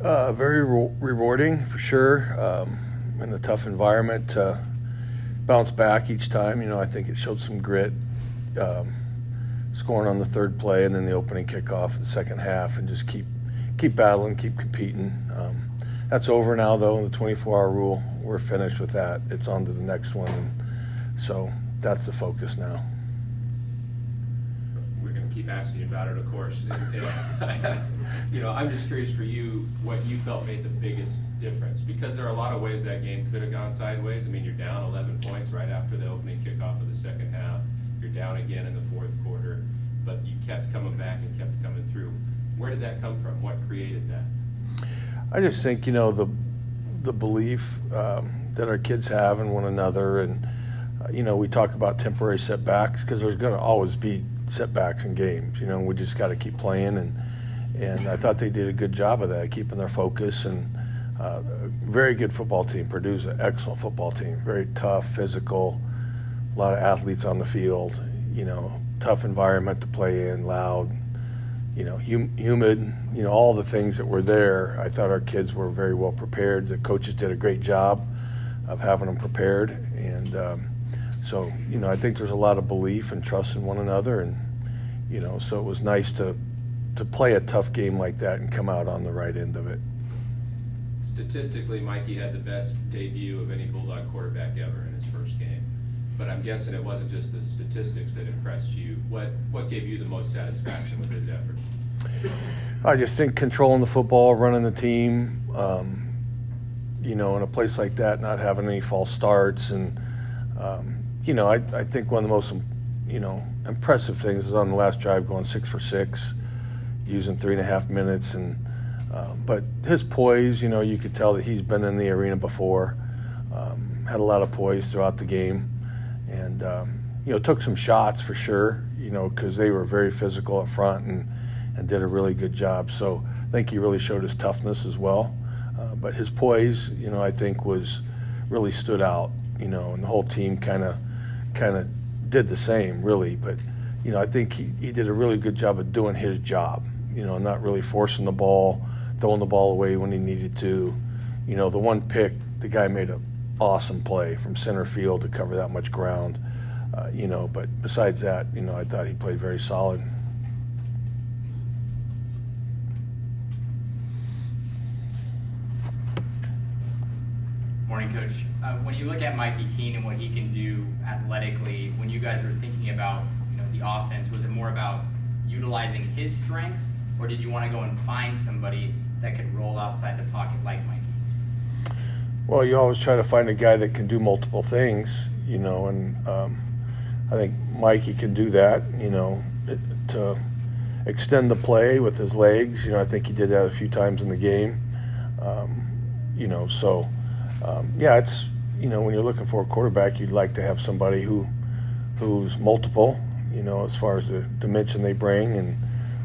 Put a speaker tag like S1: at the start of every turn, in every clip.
S1: Very rewarding for sure. In a tough environment, to bounce back each time. I think it showed some grit, scoring on the third play and then the opening kickoff in the second half, and just keep battling, keep competing. That's over now, though. The 24-hour rule, we're finished with that. It's on to the next one, and so that's the focus now.
S2: We're going to keep asking you about it, of course. I'm just curious for you what you felt made the biggest difference, because there are a lot of ways that game could have gone sideways. I mean, you're down 11 points right after the opening kickoff of the second half. You're down again in the fourth quarter, but you kept coming back and kept coming through. Where did that come from? What created that?
S1: I just think, the belief that our kids have in one another, and, we talk about temporary setbacks because there's going to always be setbacks in games, we just got to keep playing, and I thought they did a good job of that, keeping their focus, and a very good football team. Purdue's an excellent football team, very tough, physical, a lot of athletes on the field, tough environment to play in, loud, humid, all the things that were there. I thought our kids were very well prepared. The coaches did a great job of having them prepared. And so, I think there's a lot of belief and trust in one another. And, so it was nice to play a tough game like that and come out on the right end of it.
S2: Statistically, Mikey had the best debut of any Bulldog quarterback ever in his first game. But I'm guessing it wasn't just the statistics that impressed you. What gave you the most satisfaction with his effort?
S1: I just think controlling the football, running the team, in a place like that, not having any false starts. And, I think one of the most, impressive things is on the last drive going 6 for 6, using 3.5 minutes. And but his poise, you could tell that he's been in the arena before, had a lot of poise throughout the game. And, took some shots for sure, because they were very physical up front and did a really good job. So I think he really showed his toughness as well. But his poise, I think really stood out, and the whole team kind of did the same, really. But, I think he did a really good job of doing his job, not really forcing the ball, throwing the ball away when he needed to. The one pick, the guy made an awesome play from center field to cover that much ground, but besides that, I thought he played very solid.
S3: Morning, Coach. When you look at Mikey Keane and what he can do athletically, when you guys were thinking about the offense, was it more about utilizing his strengths, or did you want to go and find somebody that could roll outside the pocket like Mikey?
S1: Well, you always try to find a guy that can do multiple things, and I think Mikey can do that, to extend the play with his legs. I think he did that a few times in the game. It's, when you're looking for a quarterback, you'd like to have somebody who's multiple, as far as the dimension they bring. And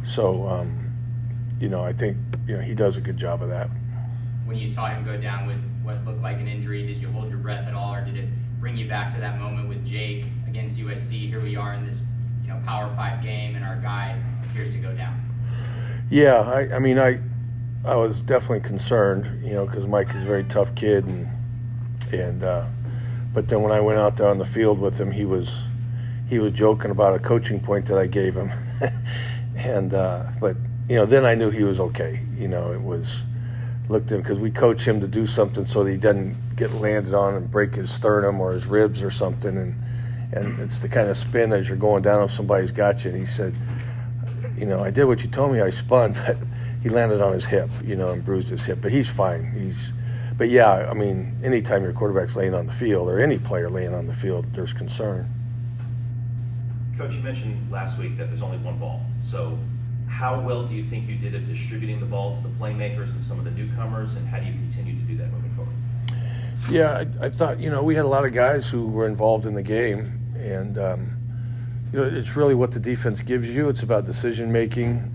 S1: so, I think, he does a good job of that.
S3: When you saw him go down with what looked like an injury, did you hold your breath at all, or did it bring you back to that moment with Jake against USC? Here we are in this, Power 5 game, and our guy appears to go down.
S1: Yeah, I was definitely concerned, because Mike is a very tough kid, but then when I went out there on the field with him, he was joking about a coaching point that I gave him, but then I knew he was okay. It was. Looked at him because we coach him to do something so that he doesn't get landed on and break his sternum or his ribs or something, and it's the kind of spin as you're going down if somebody's got you. And he said, I did what you told me, I spun, but he landed on his hip, and bruised his hip, but he's fine. Anytime your quarterback's laying on the field, or any player laying on the field, there's concern.
S4: Coach, you mentioned last week that there's only one ball, so how well do you think you did at distributing the ball to the playmakers and some of the newcomers, and how do you continue to do that moving forward?
S1: Yeah, I thought, we had a lot of guys who were involved in the game, and, it's really what the defense gives you. It's about decision-making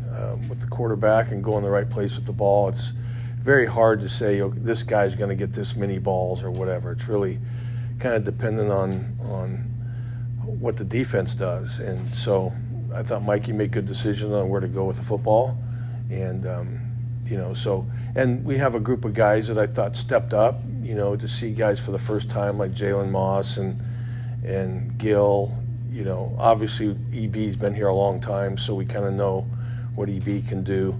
S1: with the quarterback and going the right place with the ball. It's very hard to say, this guy's going to get this many balls or whatever. It's really kind of dependent on what the defense does. And so I thought Mikey made good decisions on where to go with the football. And, And we have a group of guys that I thought stepped up, you know, to see guys for the first time like Jalen Moss and Gil. You know, obviously EB's been here a long time, so we kind of know what EB can do.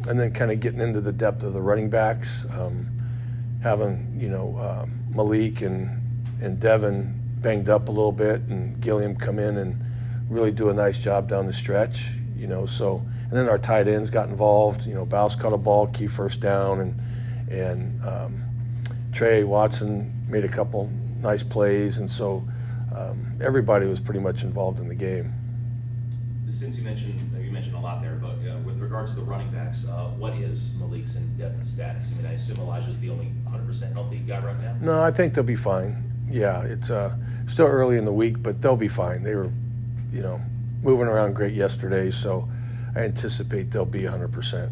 S1: And then kind of getting into the depth of the running backs, having, you know, Malik and Devin banged up a little bit, and Gilliam come in and really do a nice job down the stretch, you know. So, and then our tight ends got involved. You know, Bouse caught a ball, key first down, and Trey Watson made a couple nice plays, and so everybody was pretty much involved in the game.
S4: Since you mentioned a lot there, but with regards to the running backs, what is Malik's and Devin's status? I mean, I assume Elijah's the only 100% healthy guy right now?
S1: No, I think they'll be fine. Yeah, it's still early in the week, but they'll be fine. They were, you know, moving around great yesterday, so I anticipate they'll be 100%.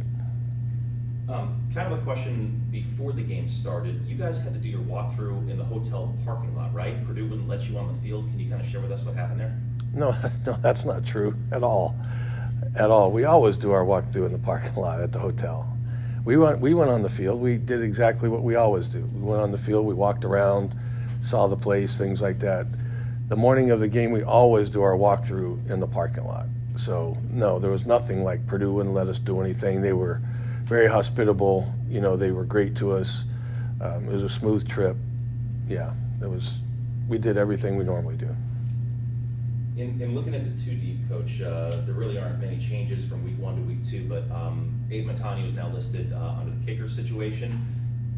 S4: Kind of a question before the game started. You guys had to do your walkthrough in the hotel parking lot, right? Purdue wouldn't let you on the field. Can you kind of share with us what happened there?
S1: No, that's not true at all. At all. We always do our walkthrough in the parking lot at the hotel. We went on the field. We did exactly what we always do. We went on the field. We walked around, saw the place, things like that. The morning of the game, we always do our walkthrough in the parking lot. So no, there was nothing like Purdue wouldn't let us do anything. They were very hospitable. You know, they were great to us. It was a smooth trip. Yeah, we did everything we normally do.
S4: In looking at the 2 deep, Coach, there really aren't many changes from week 1 to week 2, but Abe Matani is now listed under the kicker situation.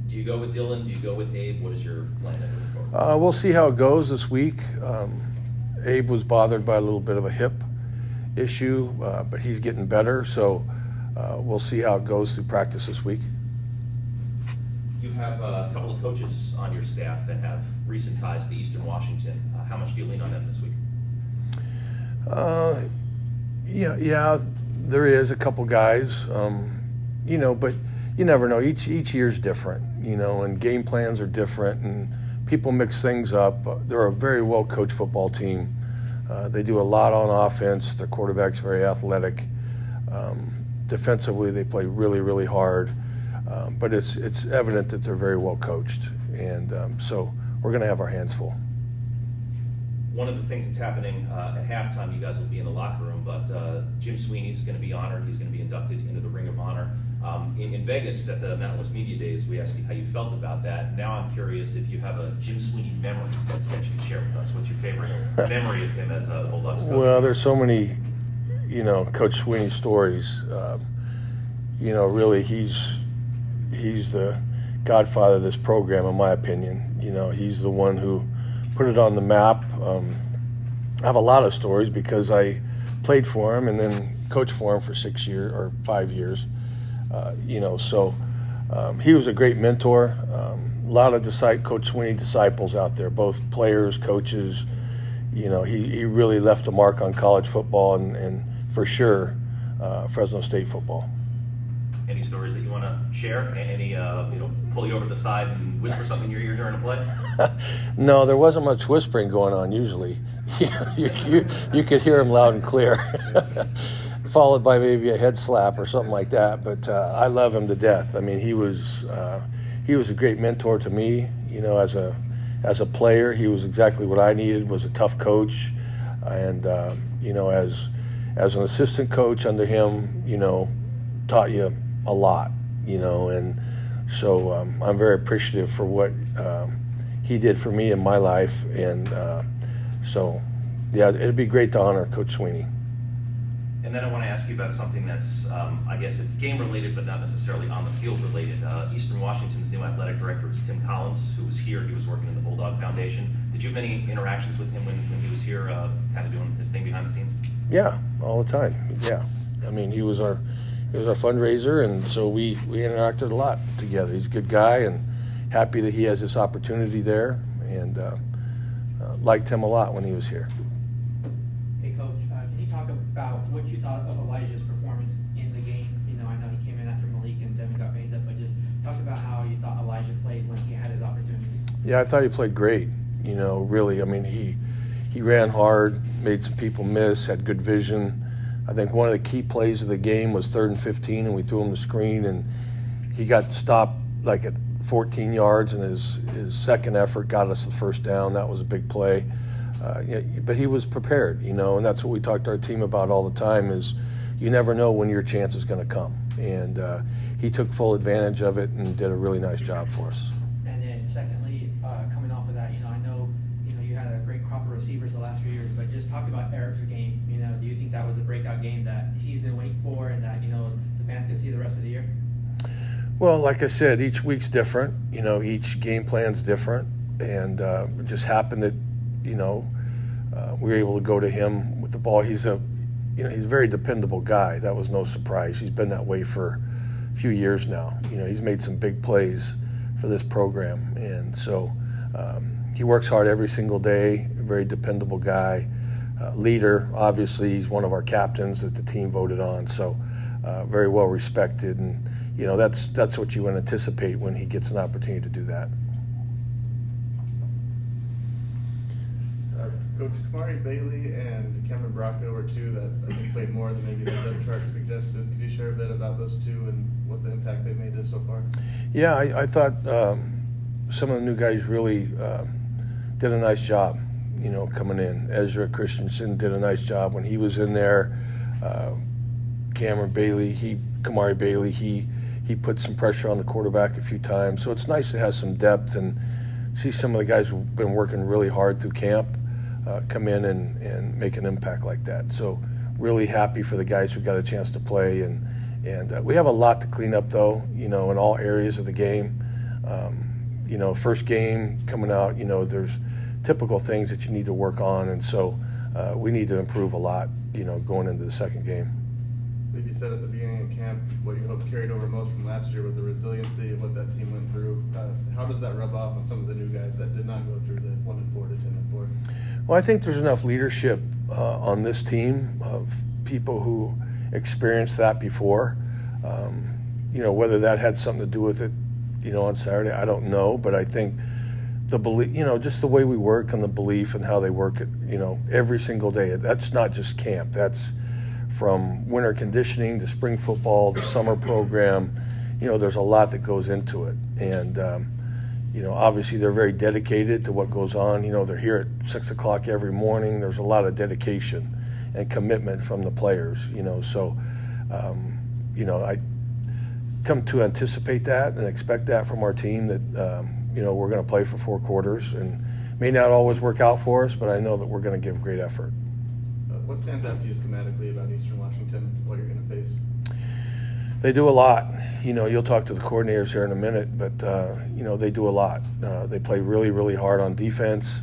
S4: Do you go with Dylan? Do you go with Abe? What is your plan moving forward?
S1: We'll see how it goes this week. Abe was bothered by a little bit of a hip issue, but he's getting better, so we'll see how it goes through practice this week.
S4: You have a couple of coaches on your staff that have recent ties to Eastern Washington. How much do you lean on them this week?
S1: Yeah, there is a couple guys, you know, but you never know. Each year's different, you know, and game plans are different, and people mix things up. They're a very well-coached football team. They do a lot on offense. Their quarterback's very athletic. Defensively, they play really, really hard. But it's evident that they're very well-coached, and so we're going to have our hands full.
S4: One of the things that's happening at halftime, you guys will be in the locker room, but Jim Sweeney is going to be honored. He's going to be inducted into the Ring of Honor. In Vegas at the Mountain West Media Days, we asked you how you felt about that. Now I'm curious if you have a Jim Sweeney memory that you can share with us. What's your favorite memory of him as a Bulldogs coach?
S1: Well, there's so many, you know, Coach Sweeney stories. You know, really, he's the godfather of this program, in my opinion. You know, he's the one who put it on the map. I have a lot of stories because I played for him and then coached for him for 6 years or 5 years. You know, so he was a great mentor. A lot of Coach Sweeney disciples out there, both players, coaches. You know, he really left a mark on college football and for sure Fresno State football.
S4: Any stories that you want to share? Any, pull you over to the side and whisper something in your ear during a play?
S1: No, there wasn't much whispering going on usually. You could hear him loud and clear, followed by maybe a head slap or something like that. But I love him to death. I mean, he was a great mentor to me. You know, as a player, he was exactly what I needed. Was a tough coach, and you know, as an assistant coach under him, you know, taught you a lot, you know, and so I'm very appreciative for what he did for me in my life, and so yeah, it'd be great to honor Coach Sweeney.
S4: And then I want to ask you about something that's, I guess it's game related, but not necessarily on the field related. Eastern Washington's new athletic director is Tim Collins, who was here. He was working in the Bulldog Foundation. Did you have any interactions with him when he was here, kind of doing his thing behind the scenes?
S1: Yeah, all the time. Yeah, I mean, he was our fundraiser, and so we interacted a lot together. He's a good guy, and happy that he has this opportunity there, and liked him a lot when he was here.
S5: Hey, Coach, can you talk about what you thought of Elijah's performance in the game? You know, I know he came in after Malik and Devin got banged up, but just talk about how you thought Elijah played when he had his opportunity.
S1: Yeah, I thought he played great. You know, really, I mean, he ran hard, made some people miss, had good vision. I think one of the key plays of the game was 3rd and 15, and we threw him the screen, and he got stopped like at 14 yards, and his second effort got us the first down. That was a big play. But he was prepared, and that's what we talk to our team about all the time is you never know when your chance is going to come. And he took full advantage of it and did a really nice job for us.
S5: And then secondly, coming off of that, I know, you had a great crop of receivers the last few years, but just talk about Eric's game. Do you think that was the breakout game that he's been waiting for and that, the fans can see the rest of the year?
S1: Well, like I said, each week's different. Each game plan's different. And it just happened that, we were able to go to him with the ball. He's a very dependable guy. That was no surprise. He's been that way for a few years now. He's made some big plays for this program. And so he works hard every single day, a very dependable guy. Leader, obviously, he's one of our captains that the team voted on. So very well respected. And, that's what you would anticipate when he gets an opportunity to do that.
S6: Coach Kamari Bailey and Cameron Bracco were two that I think played more than maybe the depth chart suggested. Could you share a bit about those two and what the impact they've made is so far?
S1: Yeah, I thought some of the new guys really did a nice job, coming in. Ezra Christensen did a nice job when he was in there. Kamari Bailey, he put some pressure on the quarterback a few times. So it's nice to have some depth and see some of the guys who've been working really hard through camp come in and make an impact like that. So really happy for the guys who got a chance to play. And we have a lot to clean up, though, in all areas of the game. First game coming out, there's typical things that you need to work on. And so we need to improve a lot, going into the second game.
S6: I believe you said at the beginning of camp what you hoped carried over most from last year was the resiliency of what that team went through. How does that rub off on some of the new guys that did not go through the 1-4 to 10-4?
S1: Well, I think there's enough leadership on this team of people who experienced that before. Whether that had something to do with it, on Saturday, I don't know. But I think the belief, just the way we work and the belief and how they work it, every single day. That's not just camp. That's from winter conditioning to spring football, the summer program. There's a lot that goes into it. And, obviously they're very dedicated to what goes on. They're here at 6 o'clock every morning. There's a lot of dedication and commitment from the players, So, I come to anticipate that and expect that from our team that, we're going to play for 4 quarters and may not always work out for us, but I know that we're going to give great effort.
S6: What stands out to you schematically about Eastern Washington, what you're going to face?
S1: They do a lot. You'll talk to the coordinators here in a minute, but, they do a lot. They play really, really hard on defense.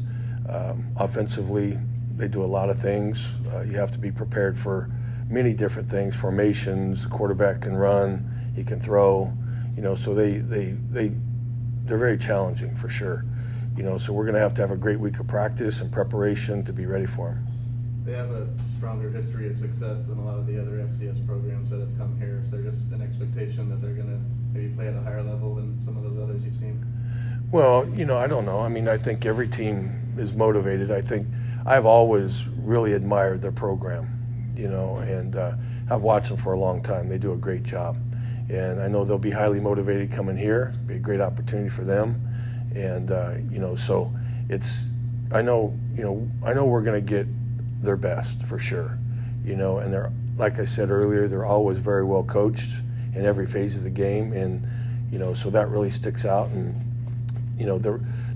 S1: Offensively, they do a lot of things. You have to be prepared for many different things, formations. The quarterback can run, he can throw, so they're very challenging for sure. So we're going to have a great week of practice and preparation to be ready for them.
S6: They have a stronger history of success than a lot of the other FCS programs that have come here. Is there just an expectation that they're going to maybe play at a higher level than some of those others you've seen?
S1: Well, I don't know. I think every team is motivated. I think I've always really admired their program, and I've watched them for a long time. They do a great job. And I know they'll be highly motivated coming here. It'll be a great opportunity for them. And, so I know we're going to get their best for sure, and they're, like I said earlier, they're always very well coached in every phase of the game, and so that really sticks out. And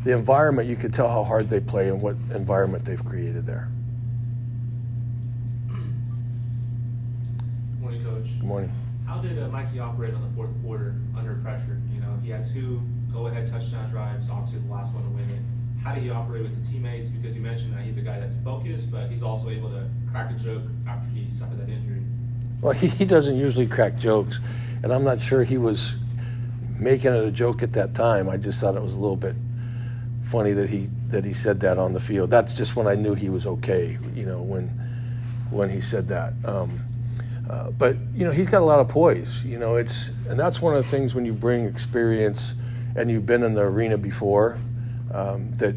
S1: the environment, you could tell how hard they play and what environment they've created there.
S7: Good morning, Coach.
S1: Good morning.
S7: How did Mikey operate on the fourth quarter under pressure? He had 2 go-ahead touchdown drives, obviously the last one to win it. How did he operate with the teammates? Because you mentioned that he's a guy that's focused, but he's also able to crack a joke after he suffered that injury.
S1: Well, he doesn't usually crack jokes, and I'm not sure he was making it a joke at that time. I just thought it was a little bit funny that he said that on the field. That's just when I knew he was okay, when he said that. But he's got a lot of poise. And that's one of the things when you bring experience and you've been in the arena before, that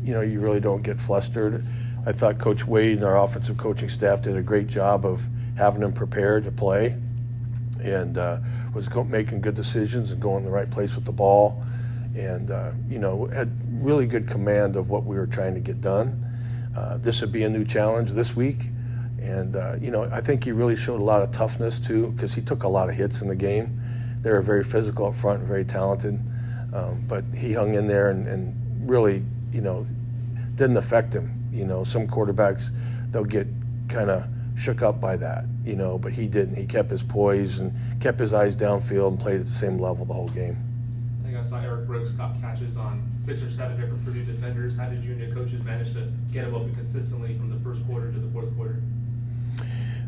S1: you really don't get flustered. I thought Coach Wade and our offensive coaching staff did a great job of having him prepared to play, and was making good decisions and going the right place with the ball, and had really good command of what we were trying to get done. This would be a new challenge this week, and I think he really showed a lot of toughness too, because he took a lot of hits in the game. They were very physical up front and very talented, but he hung in there and really didn't affect him. Some quarterbacks, they'll get kind of shook up by that, but he didn't. He kept his poise and kept his eyes downfield and played at the same level the whole game.
S7: I think I saw Eric Brooks got catches on 6 or 7 different Purdue defenders. How did you and your coaches manage to get him open consistently from the first quarter to the fourth quarter?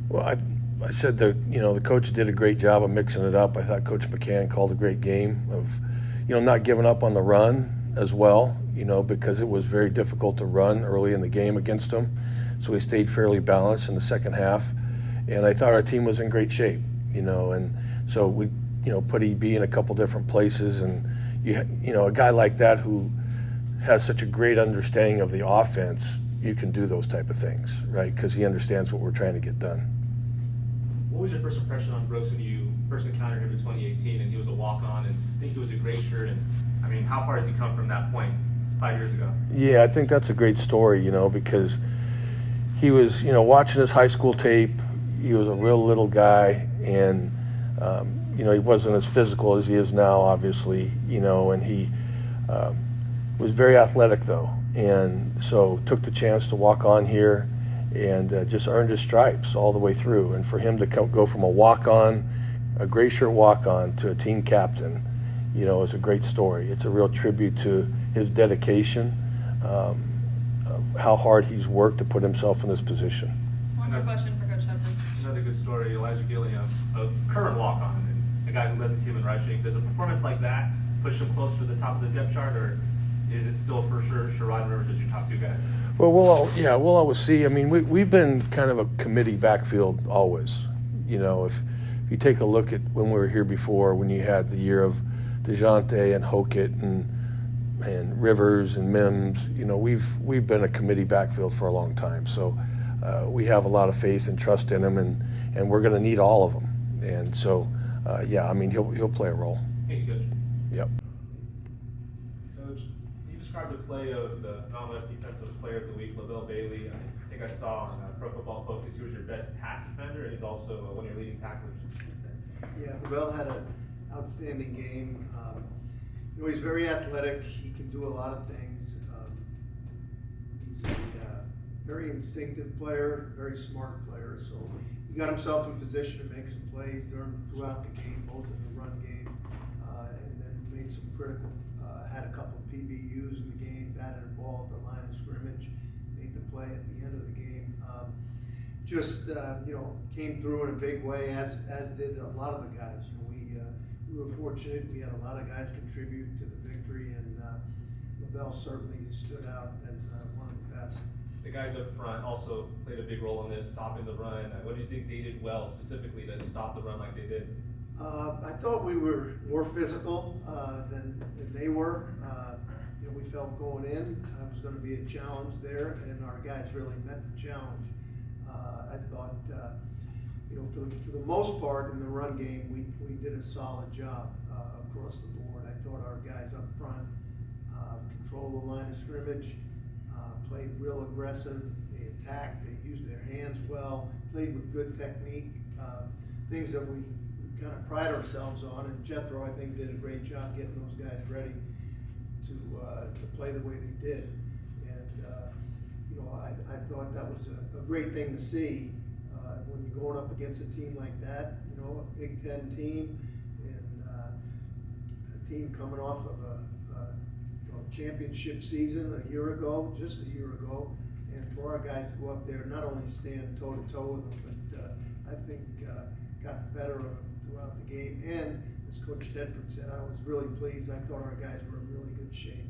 S1: Well, I said the coach did a great job of mixing it up. I thought Coach McCann called a great game of not giving up on the run as well, because it was very difficult to run early in the game against them. So we stayed fairly balanced in the second half, and I thought our team was in great shape, and so we put EB in a couple different places, and a guy like that who has such a great understanding of the offense, you can do those type of things, right? Because he understands what we're trying to get done.
S7: What was your first impression on Brooks when you first encountered him in 2018 and he was a walk-on, and I think he was a great shirt, and I mean, how far has he come from that point 5 years ago?
S1: Yeah, I think that's a great story, because he was, watching his high school tape, he was a real little guy, and he wasn't as physical as he is now, obviously, and he was very athletic though, and so took the chance to walk on here and just earned his stripes all the way through. And for him to go from a walk-on, a gray shirt walk-on, to a team captain, is a great story. It's a real tribute to his dedication, how hard he's worked to put himself in this position.
S8: One more question for Coach Tedford.
S7: Another good story, Elijah Gilliam, a current walk-on, and the guy who led the team in rushing. Does a performance like that push him closer to the top of the depth chart, or is it still for sure Sherrod Rivers as your top 2 guys?
S1: Well, we'll always see. I mean, we've been kind of a committee backfield always. If you take a look at when we were here before, when you had the year of DeJounte and Hokett and Rivers and Mims, we've been a committee backfield for a long time. So we have a lot of faith and trust in him, and we're going to need all of them. And so, he'll play a role.
S7: Thank you, Coach.
S1: Yep.
S7: Coach, you described the play of the Mountain West Defensive Player of the Week, LaVelle Bailey. I think I saw on Pro Football Focus he was your best pass defender, and he's also one of your leading tacklers.
S9: Yeah, Lavelle had an outstanding game. He's very athletic. He can do a lot of things. He's a very instinctive player, very smart player. So he got himself in position to make some plays throughout the game, both in the run game and then made some critical. Had a couple PBUs in the game, batted the ball at the line of scrimmage, made the play at the end of the game. Came through in a big way, as did a lot of the guys. We were fortunate. We had a lot of guys contribute to the victory, and LaVelle certainly stood out as one of the best.
S7: The guys up front also played a big role in this, stopping the run. What do you think they did well, specifically to stop the run like they did?
S9: I thought we were more physical than they were. We felt going in it was going to be a challenge there, and our guys really met the challenge. I thought, for the most part in the run game, we did a solid job across the board. I thought our guys up front controlled the line of scrimmage, played real aggressive. They attacked. They used their hands well. Played with good technique. Things that we kind of pride ourselves on. And Jethro, I think, did a great job getting those guys ready to play the way they did. And I thought that was a great thing to see when you're going up against a team like that. A Big Ten team, and a team coming off of a championship season just a year ago, and for our guys to go up there, not only stand toe to toe with them, but I think got the better of them throughout the game. And as Coach Tedford said, I was really pleased. I thought our guys were in really good shape,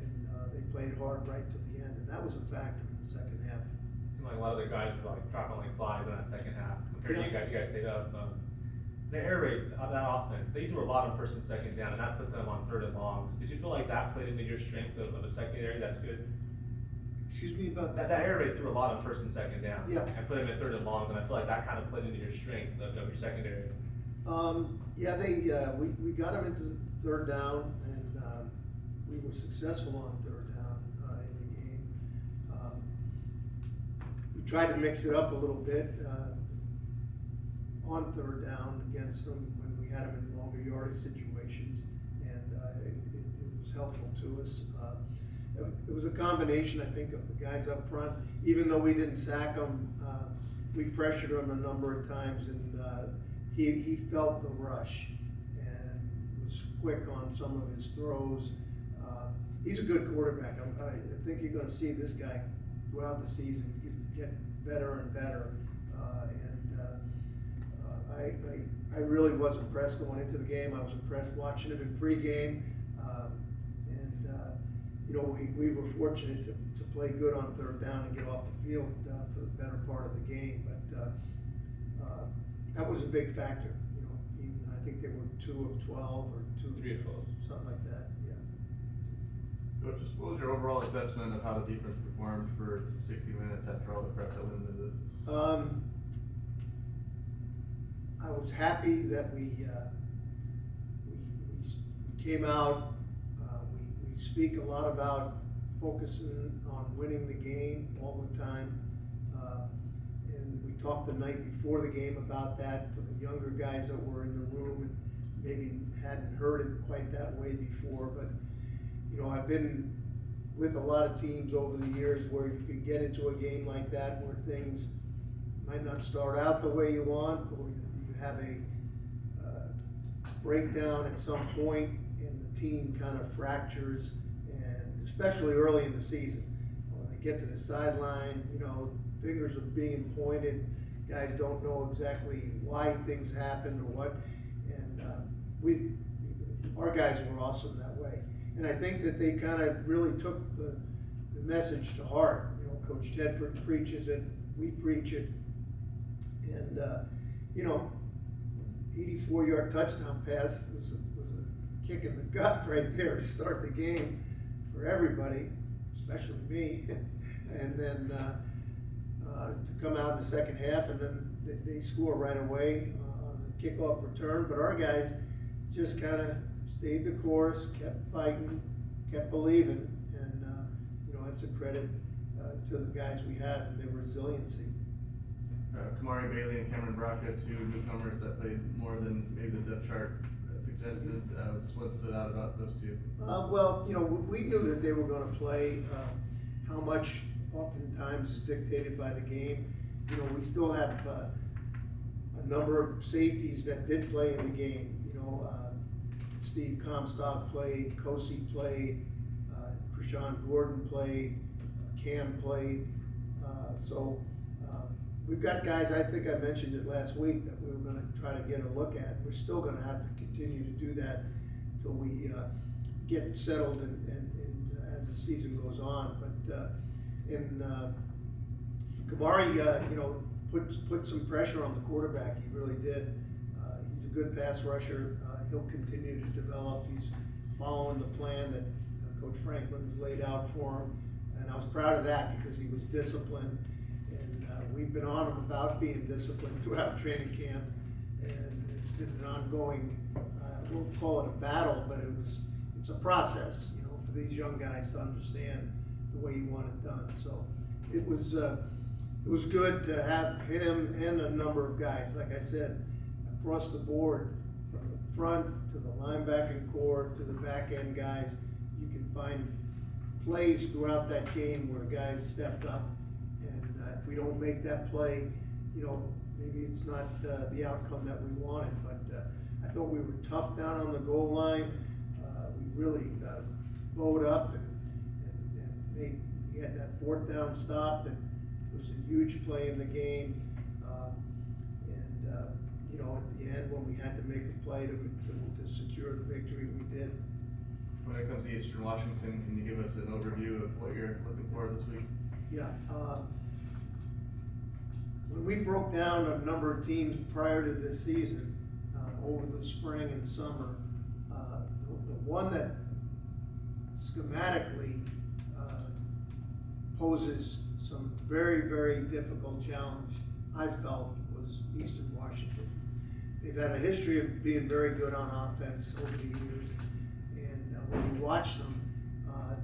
S9: and they played hard right to the end, and that was a factor in the second half.
S7: It seemed like a lot of the guys were dropping like flies in that second half. Compared to you guys stayed up. The air raid of that offense, they threw a lot on first and second down, and that put them on third and longs. Did you feel like that played into your strength of a secondary that's good?
S9: Excuse me about
S7: That air raid threw a lot on first and second down.
S9: Yeah.
S7: And put them in third and longs, and I feel like that kind of played into your strength of your secondary.
S9: Yeah, we got them into third down, and we were successful on third down in the game. We tried to mix it up a little bit on third down against them when we had them in longer yardage situations, and it was helpful to us. It was a combination, I think, of the guys up front. Even though we didn't sack them, we pressured him a number of times, and he felt the rush and was quick on some of his throws. He's a good quarterback. I think you're going to see this guy throughout the season get better and better. I really was impressed going into the game. I was impressed watching him in pregame. We were fortunate to play good on third down and get off the field for the better part of the game. But that was a big factor. I think they were 2 of 12 or
S2: 3 of 12.
S9: something like that. Yeah.
S6: Coach, what was your overall assessment of how the defense performed for 60 minutes after all the prep that went into this?
S9: I was happy that we came out. We speak a lot about focusing on winning the game all the time. And we talked the night before the game about that for the younger guys that were in the room and maybe hadn't heard it quite that way before. But, I've been with a lot of teams over the years where you can get into a game like that where things might not start out the way you want, or you have a breakdown at some point and the team kind of fractures, and especially early in the season. When they get to the sideline, fingers are being pointed, guys don't know exactly why things happened or what, and our guys were awesome that way. And I think that they kind of really took the message to heart. Coach Tedford preaches it, we preach it, and 84-yard touchdown pass was a kick in the gut right there to start the game for everybody, especially me. And then to come out in the second half, and then they score right away on the kickoff return. But our guys just kind of stayed the course, kept fighting, kept believing, and that's a credit to the guys we had and their resiliency.
S6: Kamari Bailey and Cameron Braca, 2 newcomers that played more than maybe the depth chart suggested. Just what stood out about those 2?
S9: We knew that they were going to play. How much oftentimes is dictated by the game. We still have a number of safeties that did play in the game. Steve Comstock played, Kosi played, Krishan Gordon played, Cam played. We've got guys, I think I mentioned it last week, that we were going to try to get a look at. We're still going to have to continue to do that until we get settled and as the season goes on. But Kamari, put some pressure on the quarterback. He really did. He's a good pass rusher. He'll continue to develop. He's following the plan that Coach Franklin has laid out for him. And I was proud of that because he was disciplined. We've been on him about being disciplined throughout training camp, and it's been an ongoing, I won't call it a battle, but it's a process, for these young guys to understand the way you want it done. So it was good to have him and a number of guys, like I said, across the board, from the front to the linebacking core to the back end guys. You can find plays throughout that game where guys stepped up. If we don't make that play, maybe it's not the outcome that we wanted, but I thought we were tough down on the goal line. We really bowed up and we had that 4th down stop, and it was a huge play in the game. At the end, when we had to make a play to secure the victory, we did.
S6: When it comes to Eastern Washington, can you give us an overview of what you're looking for this week?
S9: Yeah. When we broke down a number of teams prior to this season, over the spring and summer, the one that schematically poses some very, very difficult challenge, I felt, was Eastern Washington. they've had a history of being very good on offense over the years. And when you watch them,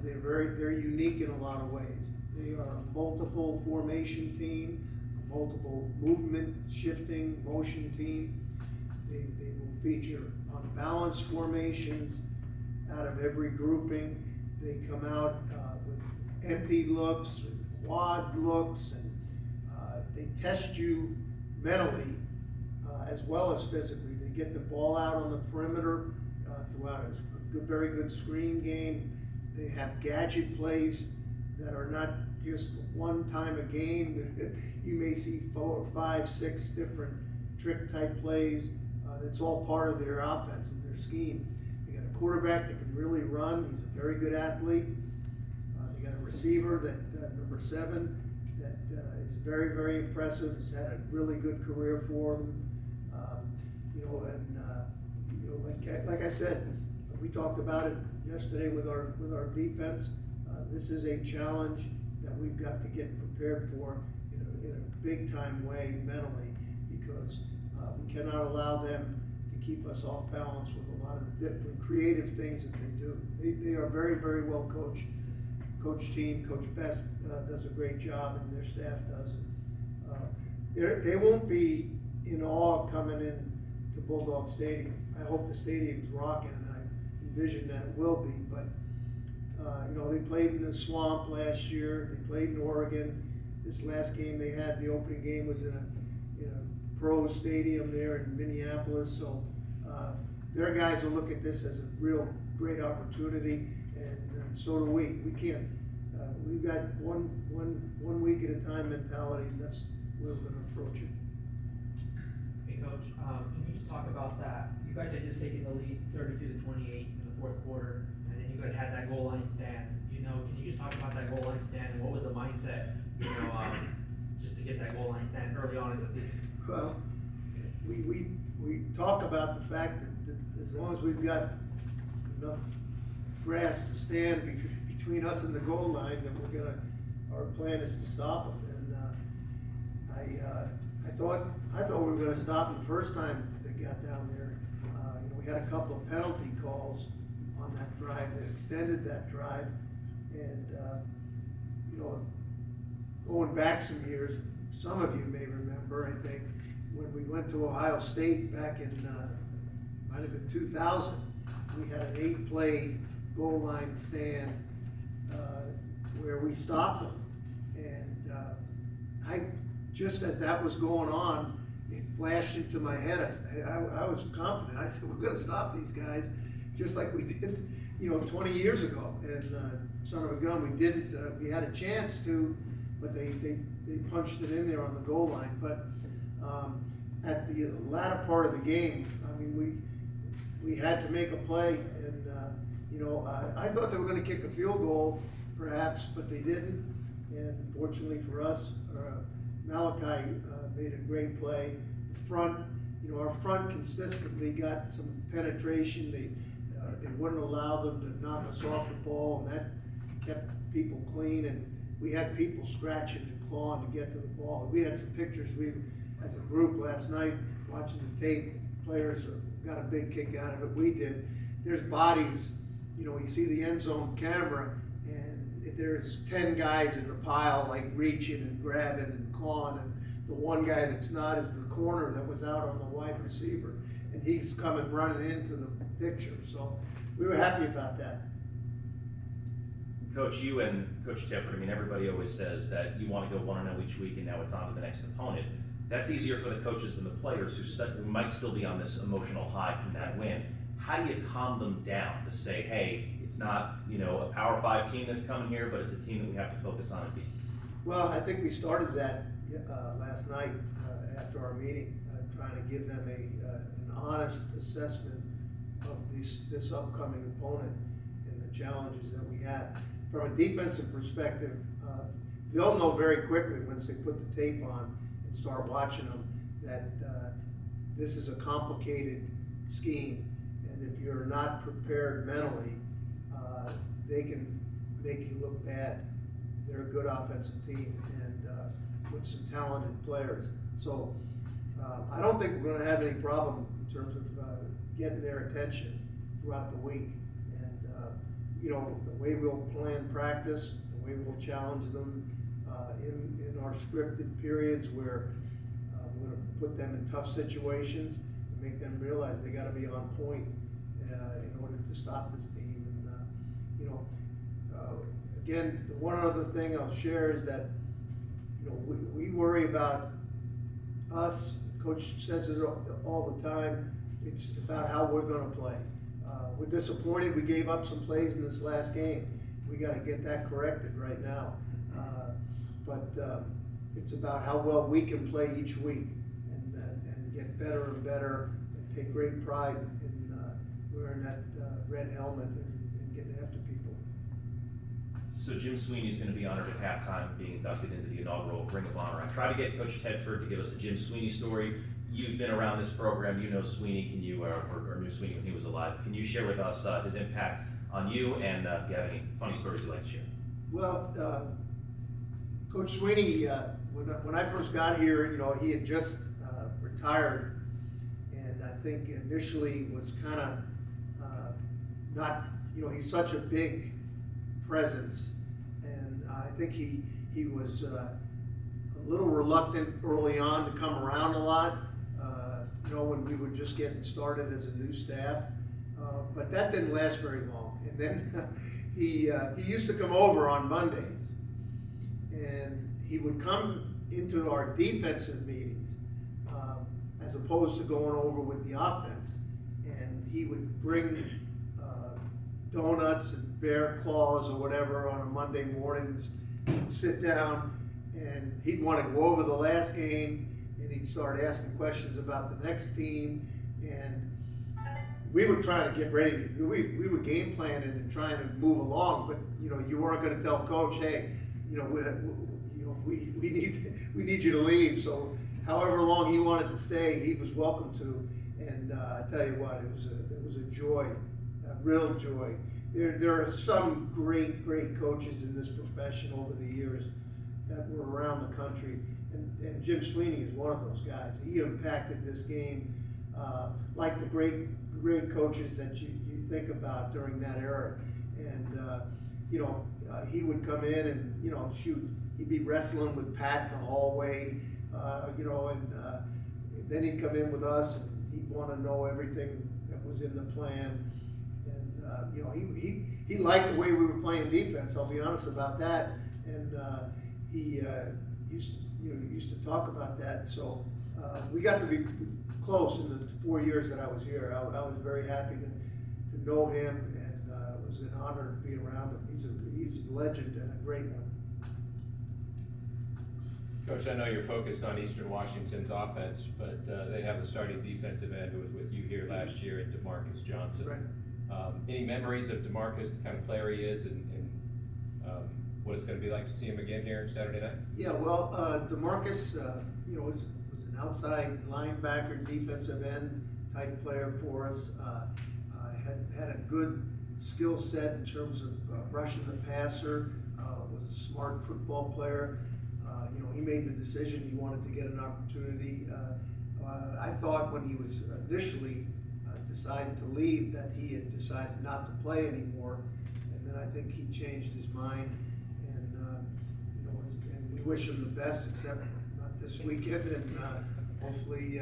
S9: they're unique in a lot of ways. They are a multiple formation team, a multiple movement, shifting, motion team. They will feature unbalanced formations out of every grouping. They come out with empty looks, with quad looks, and they test you mentally as well as physically. They get the ball out on the perimeter throughout a very good screen game. They have gadget plays that are not just one time a game. You may see 4, 5, 6 different trick type plays. It's all part of their offense and their scheme. They got a quarterback that can really run. He's a very good athlete. They got a receiver that number 7 that is very, very impressive. Has had a really good career for them. Like I said, we talked about it yesterday with our defense. This is a challenge that we've got to get prepared for in a big time way mentally, because we cannot allow them to keep us off balance with a lot of the different creative things that they do. They are very, very well coached. Coach team, Coach Best does a great job, and their staff does. They won't be in awe coming in to Bulldog Stadium. I hope the stadium's rocking, and I envision that it will be. But they played in the swamp last year. They played in Oregon. This last game they had, the opening game, was in a pro stadium there in Minneapolis. So their guys will look at this as a real great opportunity, and so do we. We can't. We've got one week at a time mentality, and that's where we're going to approach it.
S5: Hey, Coach, can you just talk about that? You guys had just taken the lead 32-28 in the fourth quarter, and then you guys had that goal line stand. Can you just talk about that goal line stand, and what was the mindset, just to get that goal line stand early on in the season?
S9: Well, we talk about the fact that as long as we've got enough grass to stand between us and the goal line, then our plan is to stop them. And I thought we were going to stop them the first time they got down there. We had a couple of penalty calls on that drive that extended that drive, and going back some years, some of you may remember, I think, when we went to Ohio State back in might have been 2000, we had an 8-play goal line stand where we stopped them, and I just as that was going on, it flashed into my head. I was confident. I said, we're going to stop these guys just like we did 20 years ago. And son of a gun, we didn't. We had a chance to, but they punched it in there on the goal line. But at the latter part of the game, I mean, we had to make a play, and I thought they were going to kick a field goal, perhaps, but they didn't. And fortunately for us, Malachi made a great play. The front, our front consistently got some penetration. They wouldn't allow them to knock us off the ball, and that kept people clean. And we had people scratching and clawing to get to the ball. We had some pictures. We, as a group last night, watching the tape, players got a big kick out of it. We did. There's bodies. You see the end zone camera, and there's 10 guys in the pile, like reaching and grabbing and clawing, and the one guy that's not is the corner that was out on the wide receiver, and he's coming running into the picture. So we were happy about that.
S4: Coach, you and Coach Tedford, I mean, everybody always says that you want to go 1-0 each week, and now it's on to the next opponent. That's easier for the coaches than the players who might still be on this emotional high from that win. How do you calm them down to say, hey, it's not a Power 5 team that's coming here, but it's a team that we have to focus on and beat?
S9: Well, I think we started that last night after our meeting, trying to give them an honest assessment of this upcoming opponent and the challenges that we have. From a defensive perspective, they'll know very quickly once they put the tape on and start watching them that this is a complicated scheme, and if you're not prepared mentally, they can make you look bad. They're a good offensive team and with some talented players. So I don't think we're gonna have any problem in terms of getting their attention throughout the week. And, you know, the way we'll plan practice, the way we'll challenge them in our scripted periods where we're gonna put them in tough situations and make them realize they gotta be on point in order to stop this team. And, you know, again, the one other thing I'll share is that, you know, we worry about us. Coach says it all the time. It's about how we're gonna play. We're disappointed we gave up some plays in this last game. We gotta get that corrected right now. But it's about how well we can play each week and get better and better and take great pride in wearing that red helmet and getting after people.
S4: So Jim Sweeney is going to be honored at halftime, being inducted into the inaugural Ring of Honor. I tried to get Coach Tedford to give us a Jim Sweeney story. You've been around this program, you know Sweeney. Can you, or knew Sweeney when he was alive? Can you share with us his impact on you, and if you have any funny stories you'd like to share?
S9: Well, Coach Sweeney, when I first got here, you know, he had just retired, and I think initially was kind of not, you know, he's such a big presence, and I think he was a little reluctant early on to come around a lot, you know, when we were just getting started as a new staff, but that didn't last very long. And then he used to come over on Mondays, and he would come into our defensive meetings as opposed to going over with the offense, and he would bring donuts and bear claws or whatever on a Monday morning. He'd sit down and he'd want to go over the last game, and he'd start asking questions about the next team. And we were trying to get ready. We were game planning and trying to move along, but you know, you weren't going to tell Coach, hey, you know, we need you to leave. So however long he wanted to stay, he was welcome to. And I tell you what, it was a joy. Real joy. There are some great coaches in this profession over the years that were around the country, and Jim Sweeney is one of those guys. He impacted this game like the great coaches that you think about during that era. And you know, he would come in and, you know, shoot, he'd be wrestling with Pat in the hallway, you know, and then he'd come in with us and he'd want to know everything that was in the plan. You know, he liked the way we were playing defense. I'll be honest about that, and he used to talk about that. So we got to be close in the 4 years that I was here. I was very happy to know him, and it was an honor to be around him. He's a legend and a great one.
S2: Coach, I know you're focused on Eastern Washington's offense, but they have a starting defensive end who was with you here last year, at DeMarcus Johnson.
S9: Right.
S2: Any memories of DeMarcus, the kind of player he is, and what it's going to be like to see him again here Saturday night?
S9: Yeah, well, DeMarcus, you know, was an outside linebacker, defensive end type player for us. Had a good skill set in terms of rushing the passer. Was a smart football player. You know, he made the decision he wanted to get an opportunity. I thought when he was initially decided to leave that he had decided not to play anymore, and then I think he changed his mind, and you know, and we wish him the best, except not this weekend, and hopefully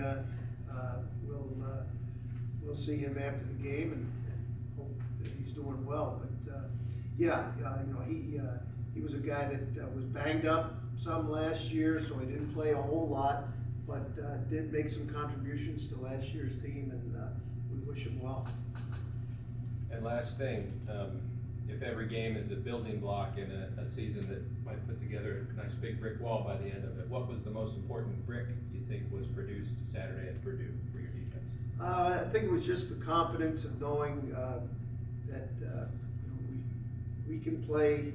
S9: we'll see him after the game and hope that he's doing well. But yeah, you know, he was a guy that was banged up some last year, so he didn't play a whole lot, but did make some contributions to last year's team, and we wish him well.
S2: And last thing, if every game is a building block in a season that might put together a nice big brick wall by the end of it, what was the most important brick you think was produced Saturday at Purdue for your defense?
S9: I think it was just the confidence of knowing that you know, we can play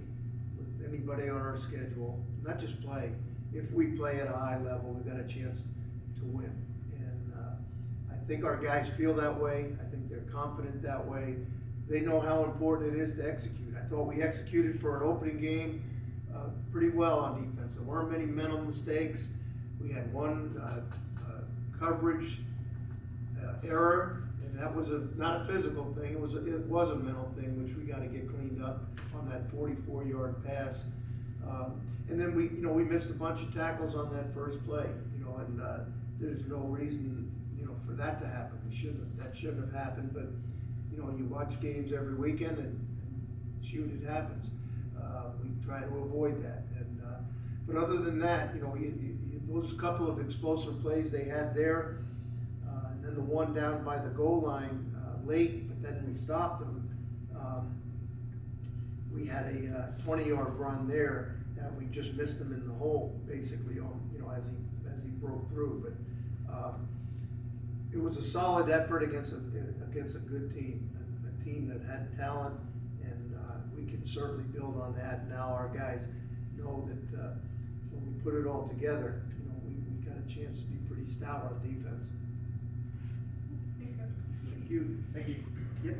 S9: with anybody on our schedule. Not just play. If we play at a high level, we've got a chance to win. And I think our guys feel that way. I think they're confident that way. They know how important it is to execute. I thought we executed for an opening game pretty well on defense. There weren't many mental mistakes. We had one coverage error, and that was not a physical thing, it was a mental thing, which we gotta get cleaned up on that 44-yard pass. And then we missed a bunch of tackles on that first play, and there's no reason, for that to happen. That shouldn't have happened, but, you watch games every weekend and shoot, it happens. We try to avoid that. And, but other than that, those couple of explosive plays they had there, and then the one down by the goal line late, but then we stopped them. We had a 20-yard run there that we just missed him in the hole, basically, as he broke through. But it was a solid effort against a good team, a team that had talent, and we can certainly build on that. Now our guys know that when we put it all together, we got a chance to be pretty stout on defense.
S8: Thanks, Coach.
S9: Thank you.
S5: Thank you.
S9: Yep.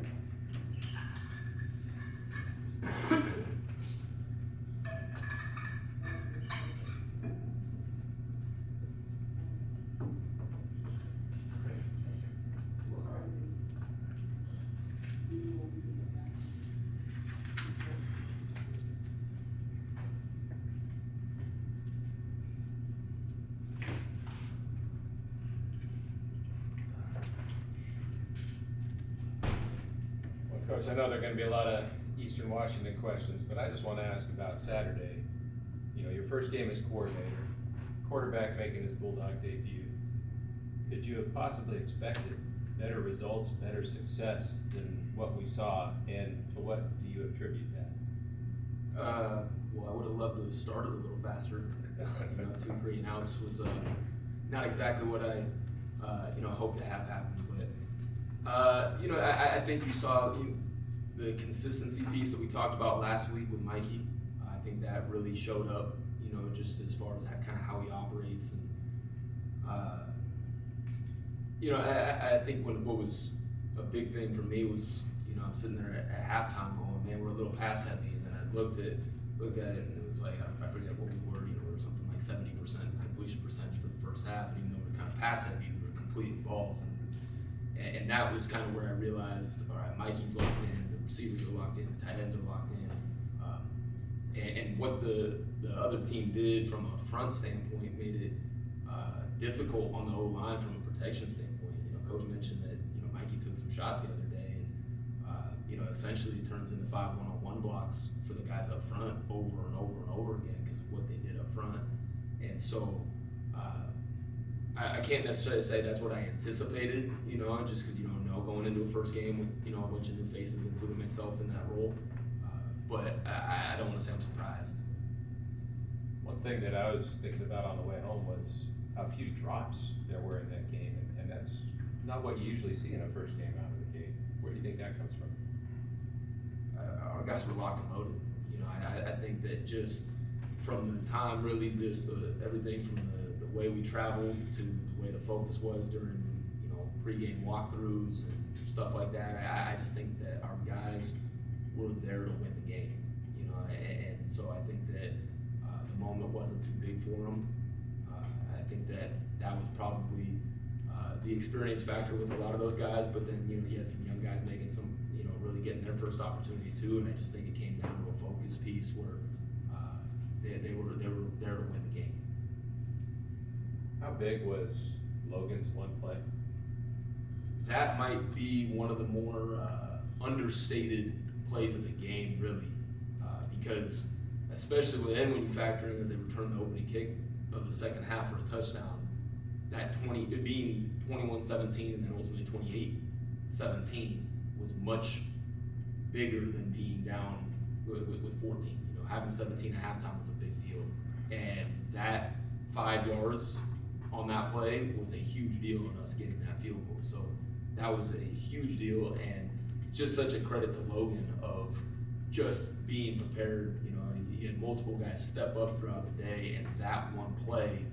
S2: Well, Coach, I know there are going to be a lot of Eastern Washington questions, but I just want to ask about Saturday. Your first game as coordinator, quarterback making his Bulldog debut. Could you have possibly expected better results, better success than what we saw, and to what do you attribute that?
S10: Well, I would have loved to have started a little faster. 2 3 and outs was not exactly what I hoped to have happen. But I think you saw the consistency piece that we talked about last week with Mikey. I think that really showed up. Just as far as kind of how he operates, and I think what was a big thing for me was I'm sitting there at halftime going, man, we're a little pass heavy, and then I looked at it and it was like I forget what we were, we were something like 70% completion percentage for the first half, and even though we were kind of pass heavy, we were completing balls, and that was kind of where I realized, all right, Mikey's locked in, the receivers are locked in, the tight ends are locked in, and what the other team did from a front standpoint made it difficult on the O-line from a protection standpoint. Coach mentioned that Mikey took some shots the other day, and essentially it turns into 5 1-on-1 blocks for the guys up front over and over and over again because of what they did up front. And so I can't necessarily say that's what I anticipated, just because you don't know going into a first game with a bunch of new faces, including myself in that role. But I don't want to say I'm surprised.
S2: One thing that I was thinking about on the way home was how few drops there were in that game, and that's not what you usually see in a first game out of the gate. Where do you think that comes from?
S10: Our guys were locked and loaded. I think that just from the time, really, just everything from the way we traveled to the way the focus was during pregame walkthroughs and stuff like that. I just think that our guys were there to win the game, and so I think that the moment wasn't too big for them. I think that was probably the experience factor with a lot of those guys, but then you had some young guys making some, really getting their first opportunity too, and I just think it came down to a focus piece where they were there to win the game.
S2: How big was Logan's one play?
S10: That might be one of the more understated plays of the game, really, because especially when you factor in that they returned the opening kick of the second half for a touchdown, it being 21-17 and then ultimately 28-17 was much bigger than being down with 14. Having 17 at halftime was a big deal, and that 5 yards on that play was a huge deal in us getting that field goal. So that was a huge deal, and just such a credit to Logan of just being prepared. He had multiple guys step up throughout the day, and that one play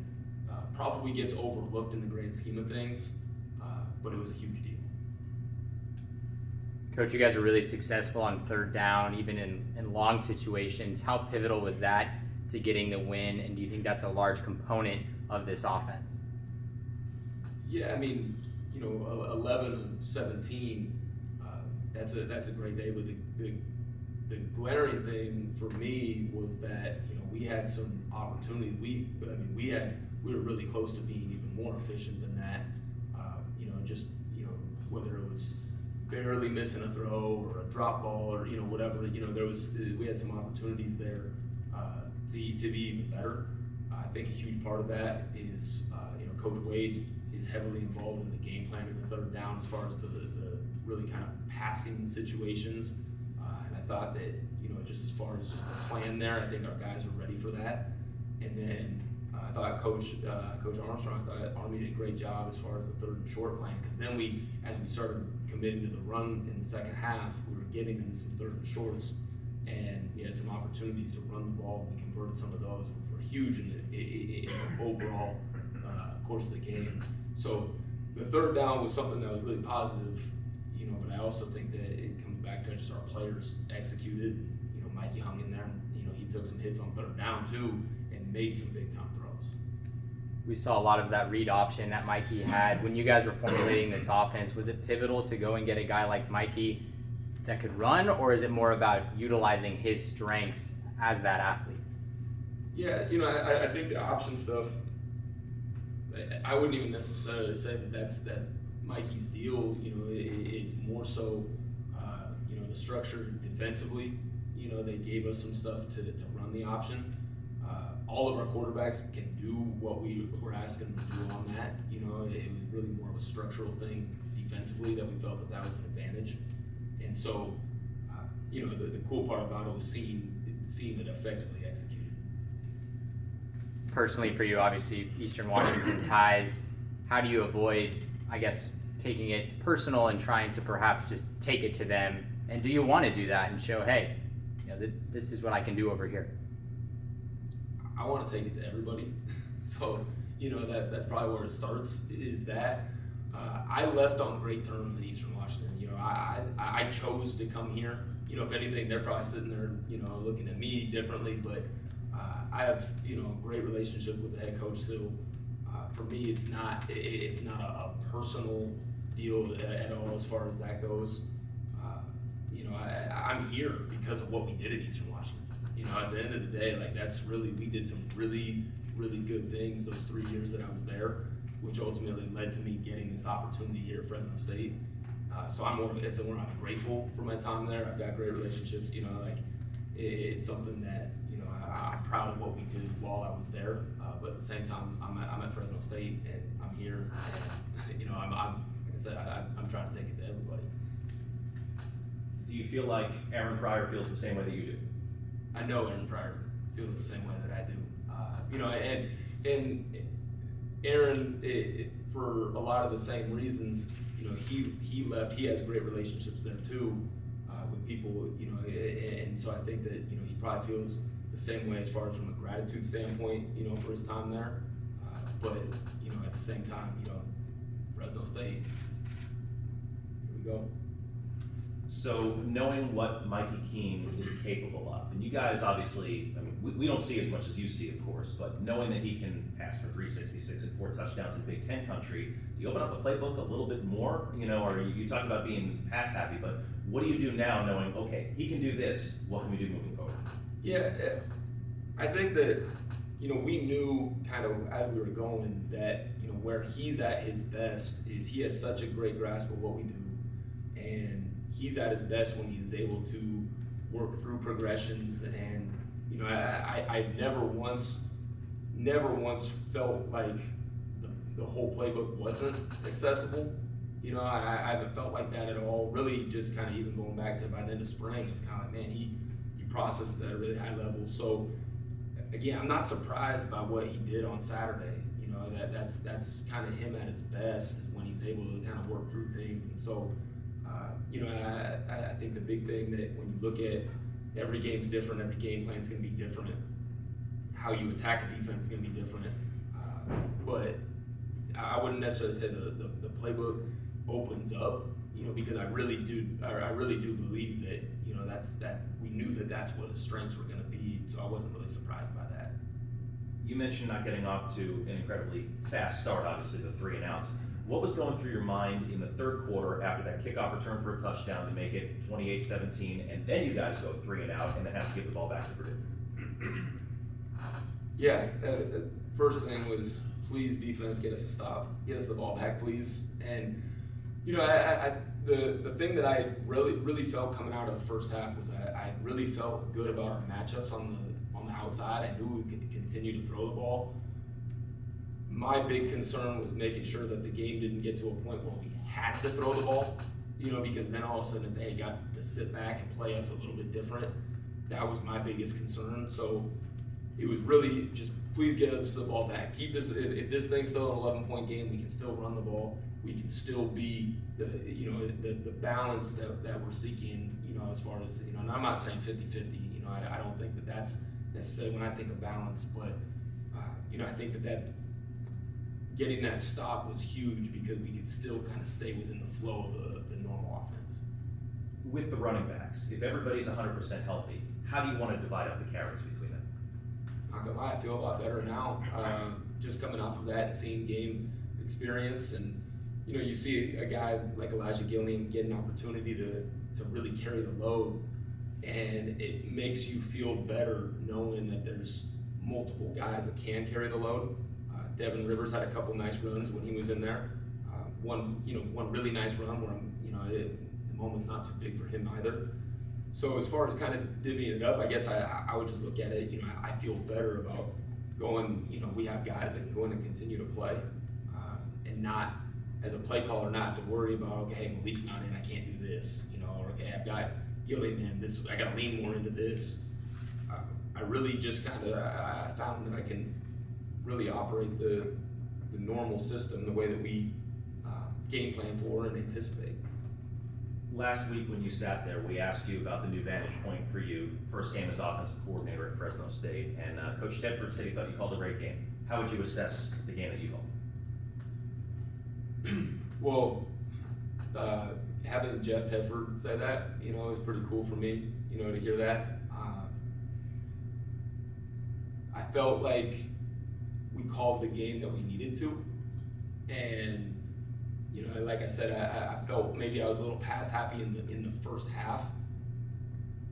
S10: probably gets overlooked in the grand scheme of things, but it was a huge deal.
S3: Coach, you guys were really successful on third down, even in long situations. How pivotal was that to getting the win, and do you think that's a large component of this offense?
S10: Yeah, I mean, 11 of 17. That's a great day. But the glaring thing for me was that we had some opportunity. We were really close to being even more efficient than that. Whether it was barely missing a throw or a drop ball or whatever. We had some opportunities there to be even better. I think a huge part of that is Coach Wade is heavily involved in the game plan in the third down as far as the really kind of passing situations. And I thought that just as far as just the plan there, I think our guys were ready for that. And then I thought Coach Armstrong, I thought Army did a great job as far as the third and short plan. Because then as we started committing to the run in the second half, we were getting into some third and shorts, and we had some opportunities to run the ball. We converted some of those, which were huge in the overall course of the game. So the third down was something that was really positive, but I also think that it comes back to just our players executed. Mikey hung in there, and he took some hits on third down too, and made some big time throws.
S3: We saw a lot of that read option that Mikey had. When you guys were formulating this offense, was it pivotal to go and get a guy like Mikey that could run, or is it more about utilizing his strengths as that athlete?
S10: Yeah, I think the option stuff, I wouldn't even necessarily say that that's Mikey's deal. It's more so, the structure defensively. They gave us some stuff to run the option. All of our quarterbacks can do what we were asking them to do on that. It was really more of a structural thing defensively that we felt that was an advantage. And so, the cool part about it was seeing it effectively executed.
S3: Personally for you, obviously, Eastern Washington ties, how do you avoid, I guess, taking it personal and trying to perhaps just take it to them? And do you want to do that and show, hey, this is what I can do over here?
S10: I want to take it to everybody. So, that's probably where it starts, is that I left on great terms at Eastern Washington. I chose to come here. If anything, they're probably sitting there, looking at me differently, but I have, a great relationship with the head coach still. For me, it's not a personal deal at all as far as that goes. I'm here because of what we did at Eastern Washington. At the end of the day, we did some really, really good things those 3 years that I was there, which ultimately led to me getting this opportunity here at Fresno State. So I'm grateful for my time there. I've got great relationships. It's something that I'm proud of what we did while I was there. But at the same time, I'm at Fresno State and I'm here. And I'm like I said, I'm trying to take it to everybody.
S4: Do you feel like Aaron Pryor feels the same way that you do?
S10: I know Aaron Pryor feels the same way that I do. And Aaron, for a lot of the same reasons, he left. He has great relationships there too with people, and so I think that he probably feels the same way as far as from a gratitude standpoint, for his time there. But at the same time, Fresno State, here we go.
S4: So knowing what Mikey Keane is capable of, and you guys obviously, we don't see as much as you see, of course, but knowing that he can pass for 366 and 4 touchdowns in Big Ten country, do you open up the playbook a little bit more? Or you talk about being pass happy, but what do you do now knowing, okay, he can do this, what can we do moving forward?
S10: Yeah, I think that, we knew kind of as we were going that, where he's at his best is he has such a great grasp of what we do. And he's at his best when he's able to work through progressions, and I never once felt like the whole playbook wasn't accessible. I haven't felt like that at all. Really, just kind of even going back to by the end of spring, it's kind of like, man, he processes at a really high level. So again, I'm not surprised by what he did on Saturday. That's kind of him at his best, is when he's able to kind of work through things. And so I think the big thing that when you look at every game's different, every game plan's going to be different, how you attack a defense is going to be different. But I wouldn't necessarily say the playbook opens up, because I really do believe that that we knew that's what his strengths were going to be. So I wasn't really surprised by that.
S4: You mentioned not getting off to an incredibly fast start, obviously the 3 and outs. What was going through your mind in the third quarter after that kickoff return for a touchdown to make it 28-17, and then you guys go 3 and out and then have to give the ball back to Purdue?
S10: Yeah, first thing was, please defense, get us a stop, get us the ball back, please. And you know, the thing that I really felt coming out of the first half was I really felt good about our matchups on the outside. I knew we could continue to throw the ball. My big concern was making sure that the game didn't get to a point where we had to throw the ball, you know, because then all of a sudden they got to sit back and play us a little bit different. That was my biggest concern. So it was really just, please get us the ball back. Keep this, if this thing's still an 11-point game, we can still run the ball. We can still be the balance that we're seeking, you know, as far as, you know, and I'm not saying 50-50, you know, I don't think that that's necessarily when I think of balance, but, you know, I think that getting that stop was huge because we could still kind of stay within the flow of the normal offense.
S4: With the running backs, if everybody's 100% healthy, how do you want to divide up the carries between them?
S10: Not gonna lie, I feel a lot better now. Just coming off of that and seeing game experience, and you know, you see a guy like Elijah Gilliam get an opportunity to really carry the load, and it makes you feel better knowing that there's multiple guys that can carry the load. Devin Rivers had a couple nice runs when he was in there. One really nice run where the moment's not too big for him either. So as far as kind of divvying it up, I guess I would just look at it, you know, I feel better about going, you know, we have guys that can go in and continue to play, and not, as a play caller, not have to worry about, okay, Malik's not in, I can't do this, you know, or okay, I've got Gilliam in, I gotta lean more into this. I really just kind of, I found that I can really operate the normal system the way that we game plan for and anticipate.
S4: Last week when you sat there, we asked you about the new vantage point for you, first game as offensive coordinator at Fresno State, and Coach Tedford said he thought you called a great game. How would you assess the game that you called?
S10: Well, having Jeff Tedford say that, you know, is pretty cool for me, you know, to hear that. I felt like we called the game that we needed to, and you know, like I said, I felt maybe I was a little pass happy in the first half,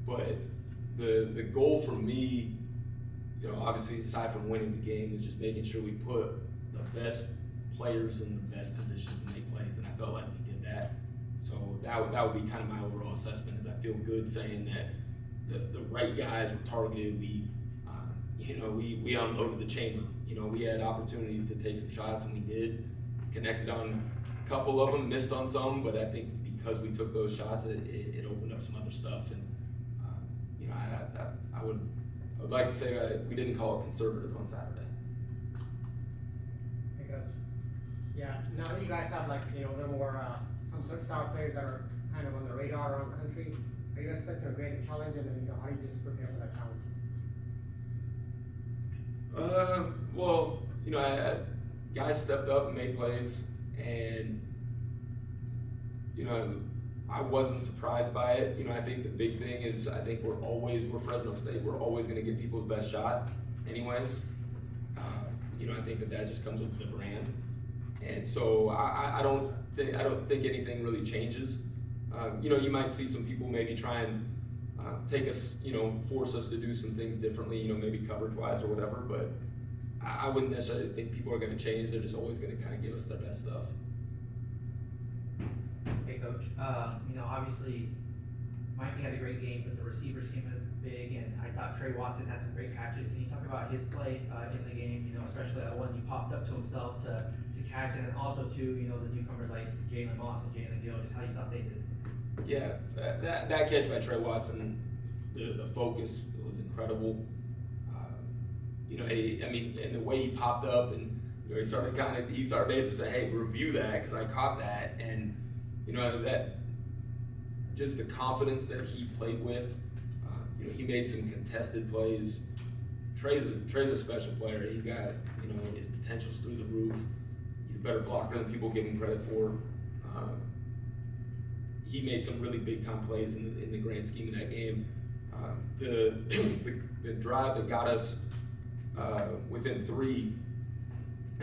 S10: but the goal for me, you know, obviously aside from winning the game, is just making sure we put the best players in the best positions to make plays, and I felt like we did that. So that would be kind of my overall assessment. Is I feel good saying that the right guys were targeted. We unloaded the chamber. You know, we had opportunities to take some shots, and we did. Connected on a couple of them, missed on some, but I think because we took those shots, it opened up some other stuff. And you know, I would like to say we didn't call it conservative on Saturday.
S8: Hey, Coach. Yeah, now that you guys have, like, you know, a little more some star players that are kind of on the radar around the country, are you expecting a greater challenge, and then, you know, how do you just prepare for that challenge?
S10: Well, you know, guys stepped up and made plays, and you know, I wasn't surprised by it. You know, I think the big thing is I think we're Fresno State. We're always going to give people the best shot, anyways. You know, I think that just comes with the brand, and so I don't think anything really changes. You know, you might see some people maybe try and take us, you know, force us to do some things differently, you know, maybe coverage-wise or whatever, but I wouldn't necessarily think people are going to change. They're just always going to kind of give us their best stuff.
S5: Hey, Coach. You know, obviously, Mikey had a great game, but the receivers came in big, and I thought Trey Watson had some great catches. Can you talk about his play in the game? You know, especially that one he popped up to himself to catch, and then also to, you know, the newcomers like Jalen Moss and Jalen Gill, just how you thought they did.
S10: Yeah, that catch by Trey Watson, the focus was incredible. You know, and the way he popped up, and you know, he started basically saying, "Hey, review that," because I caught that, and you know, that just the confidence that he played with. You know, he made some contested plays. Trey's a special player. He's got, you know, his potential's through the roof. He's a better blocker than people give him credit for. He made some really big time plays in the grand scheme of that game. The drive that got us within 3,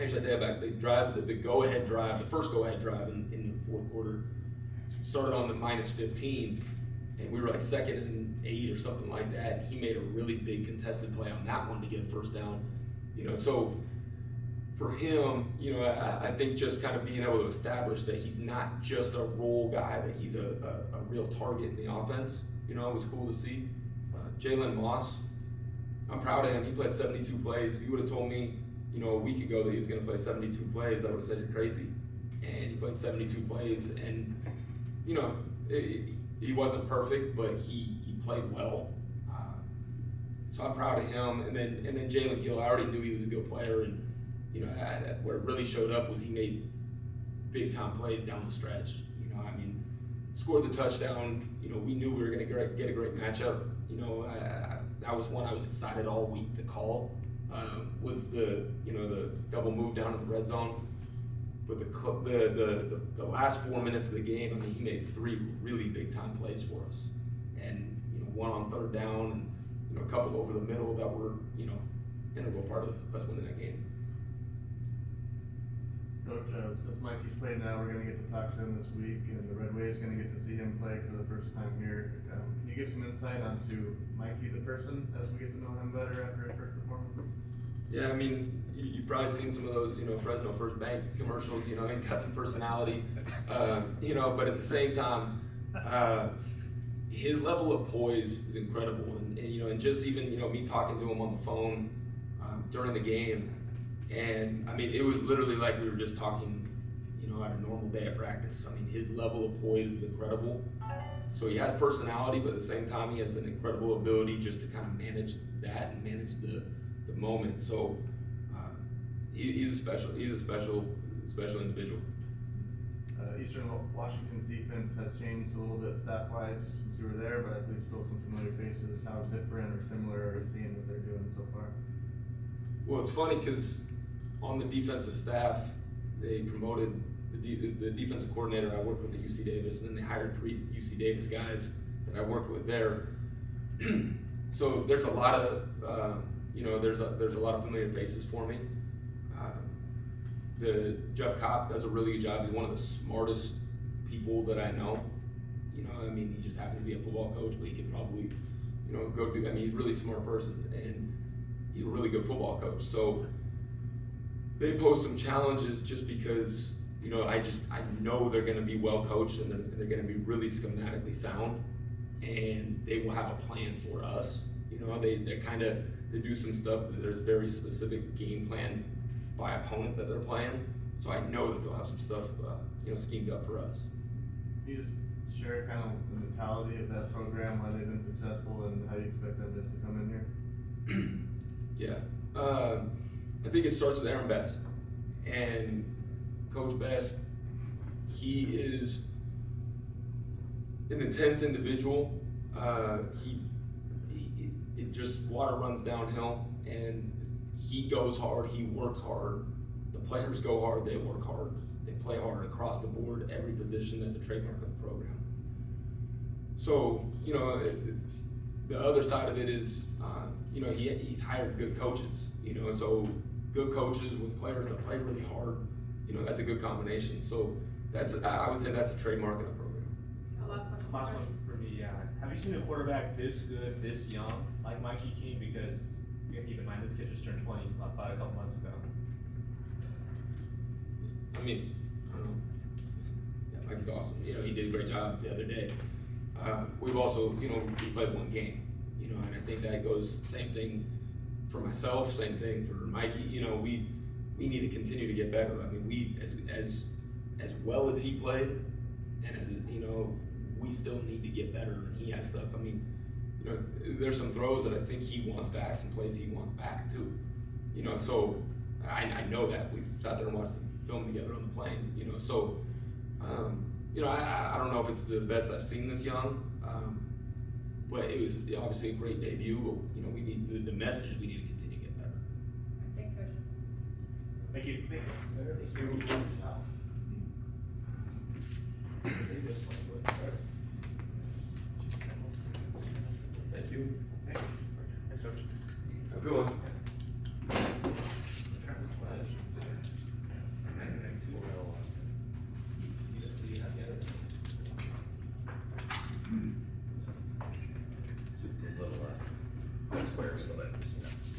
S10: Actually, they drive the go-ahead drive, the first go-ahead drive in the fourth quarter. Started on the -15, and we were like 2nd and 8 or something like that. He made a really big contested play on that one to get a first down. So for him, I think just kind of being able to establish that he's not just a role guy, that he's a real target in the offense, it was cool to see. Jalen Moss, I'm proud of him. He played 72 plays. If you would have told me, a week ago that he was going to play 72 plays, I would have said you're crazy. And he played 72 plays, and he wasn't perfect, but he played well. So I'm proud of him. And then Jalen Gill, I already knew he was a good player, and where it really showed up was he made big time plays down the stretch. Scored the touchdown. We knew we were going to get a great matchup. That was one I was excited all week to call. Was the double move down in the red zone. But the last 4 minutes of the game, he made 3 really big time plays for us, and one on 3rd down, and a couple over the middle that were integral part of us winning that game.
S6: Coach, since Mikey's played now, we're going to get to talk to him this week, and the Red Wave's going to get to see him play for the first time here. Can you give some insight onto Mikey the person as we get to know him better after his first performance?
S10: Yeah, you've probably seen some of those, Fresno First Bank commercials. He's got some personality, but at the same time, his level of poise is incredible, and just even me talking to him on the phone during the game, and it was literally like we were just talking, at a normal day at practice. His level of poise is incredible. So he has personality, but at the same time, he has an incredible ability just to kind of manage that and manage the moment. So he's a special individual.
S6: Eastern Washington's defense has changed a little bit staff-wise since you were there, but I believe still some familiar faces. How different or similar are you seeing what they're doing so far?
S10: Well, it's funny because on the defensive staff, they promoted the defensive coordinator I worked with at UC Davis, and then they hired 3 UC Davis guys that I worked with there. So there's a lot of there's a lot of familiar faces for me. Jeff Kopp does a really good job. He's one of the smartest people that I know. He just happens to be a football coach, but he could probably, go do. He's a really smart person, and he's a really good football coach. So they pose some challenges just because, I know they're going to be well coached, and they're going to be really schematically sound, and they will have a plan for us. They do some stuff that there's very specific game plan by opponent that they're playing. So I know that they'll have some stuff, schemed up for us.
S6: Can you just share kind of the mentality of that program, why they've been successful, and how you expect them to come in here?
S10: Yeah, I think it starts with Aaron Best, and Coach Best. He is an intense individual. It just water runs downhill, and he goes hard. He works hard. The players go hard. They work hard. They play hard across the board. Every position. That's a trademark of the program. So the other side of it is, he's hired good coaches. So good coaches with players that play really hard. That's a good combination. So I would say that's a trademark of the program.
S11: Last one for me, yeah. Have you seen a quarterback this good, this young, like Mikey Keane? Because you have to keep in mind, this kid just turned 20 about a couple months ago.
S10: I don't know. Yeah, Mikey's awesome. He did a great job the other day. We've also, we played one game, and I think that goes same thing for myself, same thing for Mikey. We need to continue to get better. We as well as he played, and as we still need to get better. And he has stuff. There's some throws that I think he wants back, some plays he wants back too. So I know that we've sat there and watched the film together on the plane. So I don't know if it's the best I've seen this young, but it was obviously a great debut. We need the message. We need to continue to get better.
S12: Thanks, Coach.
S11: Thank you.
S10: Thank you.
S11: Thanks, Coach.
S10: Have a good one.
S4: little squares, so that, you know.